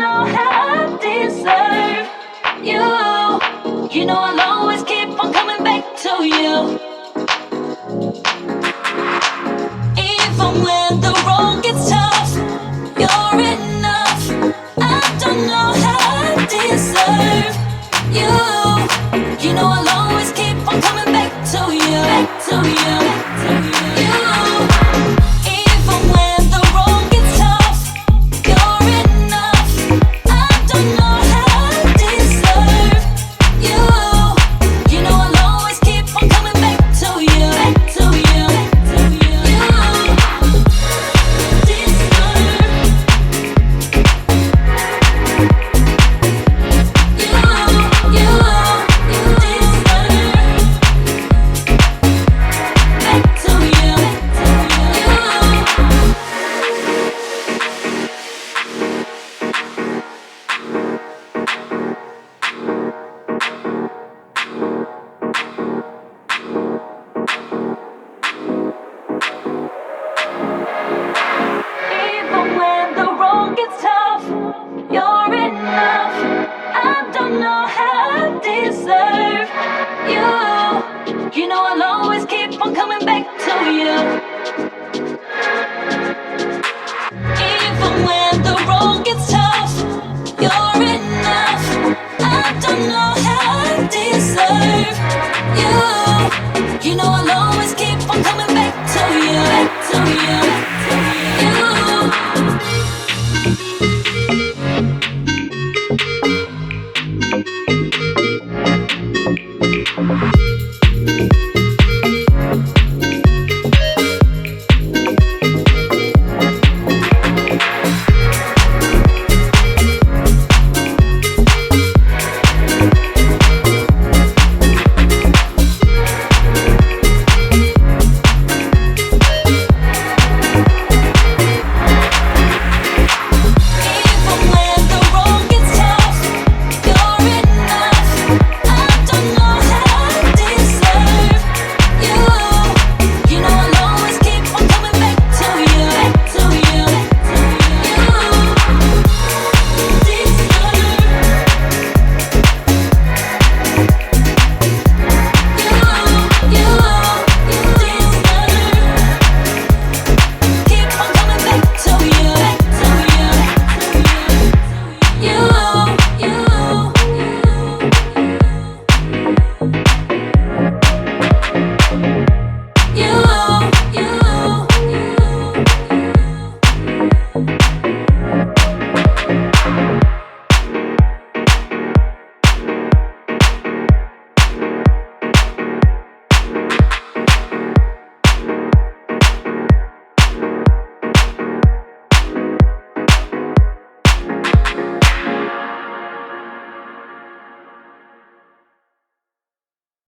know how I deserve you. You know I'll always keep on coming back to you. Even when the road gets tough, you're enough. I don't know how I deserve you. You know I'll always keep on coming back to you. Back to you. Back to you. You know I'll always keep on coming back to you.